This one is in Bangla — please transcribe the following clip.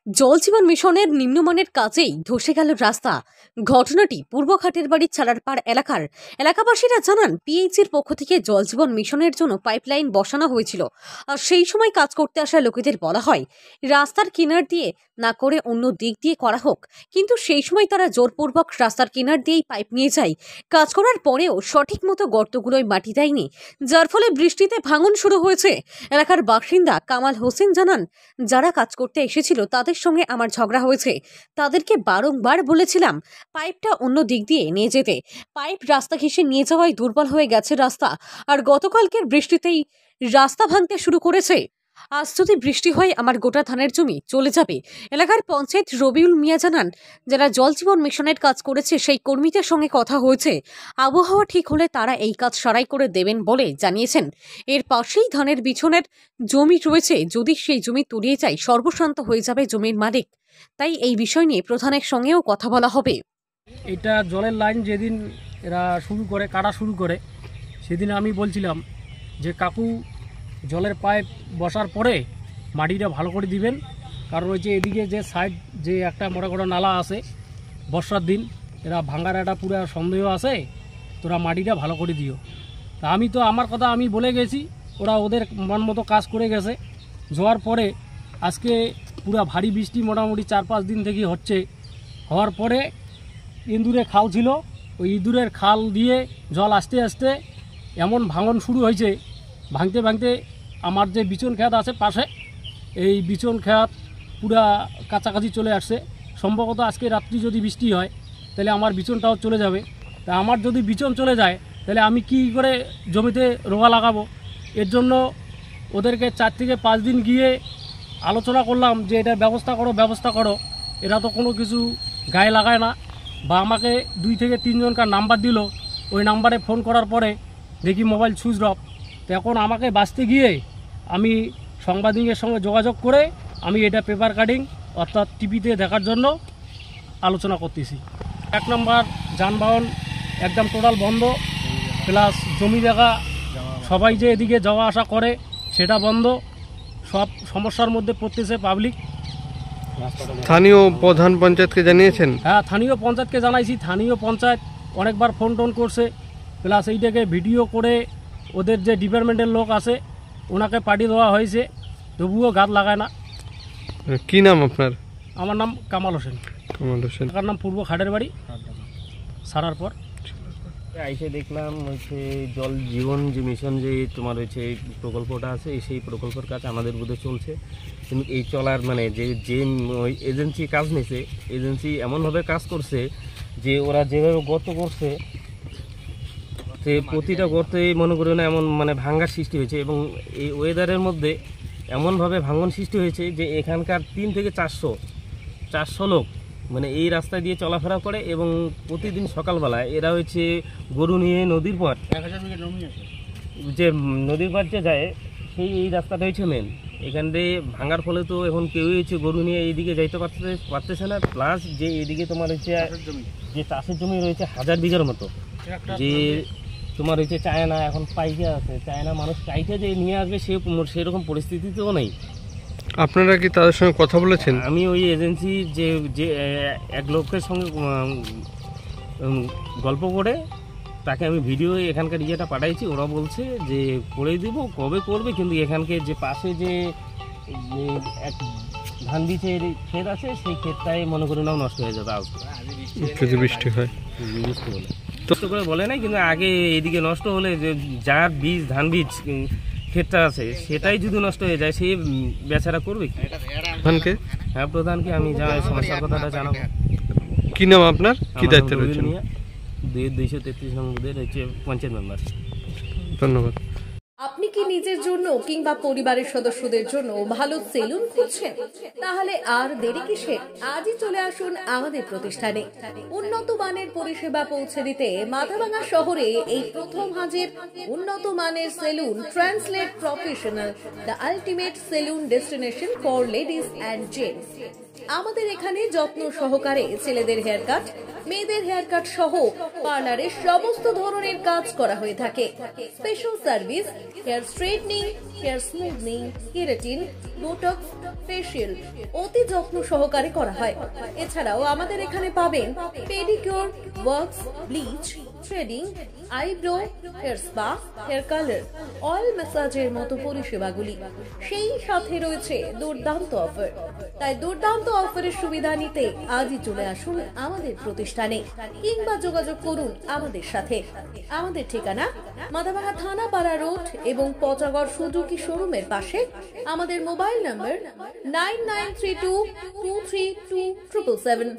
জল জীবন মিশনের নিম্নমানের কাজেই ধসে গেল রাস্তা। ঘটনাটি পূর্বঘাটের বাড়ির চালারপাড় এলাকার এলাকাবাসীরা জানান, পিএইচির পক্ষ থেকে জল জীবন মিশনের জন্য পাইপলাইন বসানো হয়েছিল। আর সেই সময় কাজ করতে আসা লোকেদের বলা হয় রাস্তার কিনার দিয়ে না করে অন্য দিক দিয়ে করা হোক, কিন্তু সেই সময় তারা জোরপূর্বক রাস্তার কিনার দিয়েই পাইপ নিয়ে যায়। কাজ করার পরেও সঠিক মতো গর্তগুলোয় মাটি দেয়নি, যার ফলে বৃষ্টিতে ভাঙন শুরু হয়েছে। এলাকার বাসিন্দা কামাল হোসেন জানান, যারা কাজ করতে এসেছিল তাদের সঙ্গে আমার ঝগড়া হয়েছে। তাদেরকে বারংবার বলেছিলাম পাইপটা অন্য দিক দিয়ে নিয়ে যেতে। পাইপ রাস্তা ঘেঁষে নিয়ে যাওয়ায় দুর্বল হয়ে গেছে রাস্তা। আর গতকালকের বৃষ্টিতেই রাস্তা ভাঙতে শুরু করেছে। আজ যদি বৃষ্টি হয় আমার গোটা ধানের জমি চলে যাবে। এলাকার পঞ্চায়েত রবিউল মিয়া জানান, যারা জল জীবন মিশনের কাজ করেছে সেই কর্মীদের সঙ্গে কথা হয়েছে। আবহাওয়া ঠিক হলে তারা এই কাজ সারাই করে দেবেন বলে জানিয়েছেন। এর পাশেই ধানের বিছনের জমি রয়েছে, যদি সেই জমি তলিয়ে যায় সর্বশান্ত হয়ে যাবে জমির মালিক। তাই এই বিষয় নিয়ে প্রধানের সঙ্গেও কথা বলা হবে। এটা জলের লাইন যেদিন এরা কাটা শুরু করে সেদিন আমি বলছিলাম যে কাকু জলের পাইপ বসার পরে মাটিটা ভালো করে দিবেন, কারণ ওই যে এদিকে যে সাইড যে একটা মোটা মোটা নালা আছে, বর্ষার দিন এরা ভাঙার একটা পুরো সন্দেহ আছে, তোরা মাটিটা ভালো করে দিও। তা আমি তো আমার কথা আমি বলে গেছি, ওরা ওদের মন মতো কাজ করে গেছে। যাওয়ার পরে আজকে পুরো ভারী বৃষ্টি মোটামুটি 4-5 দিন থেকে হচ্ছে। হওয়ার পরে ইঁদুরে খাল ছিল, ওই ইঁদুরের খাল দিয়ে জল আস্তে আস্তে এমন ভাঙন শুরু হয়েছে, ভাঙতে ভাঙতে আমার যে বিচন খেত আছে পাশে, এই বিচন খেত পুরা কাছাকাছি চলে আসছে। সম্ভবত আজকে রাত্রি যদি বৃষ্টি হয় তাহলে আমার বিচনটাও চলে যাবে। তা আমার যদি বিচন চলে যায় তাহলে আমি কি করে জমিতে রোগা লাগাবো? এর জন্য ওদেরকে 4 থেকে 5 দিন গিয়ে আলোচনা করলাম যে এটা ব্যবস্থা করো। এরা তো কোনো কিছু গায়ে লাগায় না, বা আমাকে 2 থেকে 3 জনকার নাম্বার দিল, ওই নাম্বারে ফোন করার পরে দেখি মোবাইল সুইচ অফ। তো এখন আমাকে বাঁচতে গিয়ে আমি সাংবাদিকের সঙ্গে যোগাযোগ করে আমি এটা পেপার কাটিং অর্থাৎ টিভিতে দেখার জন্য আলোচনা করতেছি। 1 নম্বর যানবাহন একদম টোটাল বন্ধ, প্লাস জমি জায়গা সবাই যে এদিকে যাওয়া আসা করে সেটা বন্ধ। সব সমস্যার মধ্যে পড়তেছে পাবলিক। স্থানীয় প্রধান পঞ্চায়েতকে জানিয়েছেন? হ্যাঁ, স্থানীয় পঞ্চায়েতকে জানাইছি। স্থানীয় পঞ্চায়েত অনেকবার ফোন টোন করছে, প্লাস এইটাকে ভিডিও করে ওদের যে ডিপার্টমেন্টের লোক আছে ওনাকে পাঠিয়ে দেওয়া হয়েছে, তবুও গাছ লাগায় না। কি নাম আপনার? আমার নাম কামাল হোসেন। তার নাম পূর্ব খাটের বাড়ি সারার পর আইসে দেখলাম হচ্ছে জল জীবন যে মিশন যে তোমার হচ্ছে এই প্রকল্পটা আছে, সেই প্রকল্পের কাজ আমাদের বোধে চলছে। কিন্তু এই চলার মানে যে এজেন্সি কাজ নিয়েছে, এজেন্সি এমনভাবে কাজ করছে যে ওরা যেভাবে গর্ত করছে, সে প্রতিটা গর্তেই মনে করি না এমন মানে ভাঙ্গার সৃষ্টি হয়েছে, এবং এই ওয়েদারের মধ্যে এমনভাবে ভাঙন সৃষ্টি হয়েছে যে এখানকার 3 থেকে 400 লোক মানে এই রাস্তা দিয়ে চলাফেরা করে, এবং প্রতিদিন সকালবেলায় এরা হচ্ছে গরু নিয়ে নদীর পর যে যায় সেই এই রাস্তাটা হচ্ছে মেন। এখান দিয়ে ভাঙার ফলে তো এখন কেউই হচ্ছে গরু নিয়ে এইদিকে যাইতে পারতেছে না। প্লাস যে এইদিকে তোমার হচ্ছে যে চাষের জমি রয়েছে 1000 বিঘার মতো, যে তোমার হচ্ছে চায়না এখন পাইকে আছে, চায়না মানুষ চাইতে যে নিয়ে আসবে সেরকম পরিস্থিতিতেও নেই। আপনারা কি তাদের সঙ্গে কথা বলেছেন? আমি ওই এজেন্সি যে এক লোকের সঙ্গে গল্প করে তাকে আমি ভিডিও এখানকার ইয়েটা পাঠাইছি। ওরা বলছে যে করে দিব, কবে করবে, কিন্তু এখানকে যে পাশে যে এক ধান বীজের ক্ষেত আছে সেই ক্ষেতটাই মনে করি নাও নষ্ট হয়ে যাবে যদি বৃষ্টি হয়। বৃষ্টি হলে নষ্ট করে বলে নাই, কিন্তু আগে এদিকে নষ্ট হলে যে যার বীজ ধান বীজ ক্ষেতটা আছে সেটাই যদি নষ্ট হয়ে যায়, সে বেচারা করবে কি? প্রধানকে? হ্যাঁ, প্রধানকে আমি জানাই, সমস্যার কথাটা জানাবো। কি নাম আপনার? কি দায়িত্বে রয়েছেন? 233 নম্বরের হচ্ছে পঞ্চায়েত মেম্বার। ধন্যবাদ। আপনি কি নিজের জন্য কিংবা পরিবারের সদস্যদের জন্য ভালো সেলুন খুঁজছেন? তাহলে আর দেরি কিসের? আজই চলে আসুন আমাদের প্রতিষ্ঠানে। উন্নত মানের পরিষেবা পৌঁছে দিতে মাথাভাঙা শহরে এই প্রথম হাজির উন্নত মানের salon translate professional, the ultimate salon destination for ladies and gents. আমাদের এখানে যত্ন সহকারে ছেলেদের হেয়ার কাট, মেয়েদের হেয়ার কাট সহ পার্লারের সমস্ত ধরনের কাজ করা হয়ে থাকে। Special service, hair straightening, hair smoothing, keratin, botox, facial অতি যত্ন সহকারে করা হয়। এছাড়াও আমাদের এখানে পাবেন pedicure, wax, bleach, threading, eyebrow, hair spa, hair colour, oil ম্যাসাজের মতো পরিষেবাগুলি। সেই সাথে রয়েছে দুর্দান্ত অফার। তাই দুর্দান্ত অফারের সুবিধা নিতে আজই চলে আসুন আমাদের প্রতিষ্ঠানে কিংবা যোগাযোগ করুন আমাদের সাথে। আমাদের ঠিকানা মাদাভাঙা থানাপাড়া রোড এবং পচাগড় সুজুকি শোরুমের পাশে। আমাদের মোবাইল নম্বর 9932232777।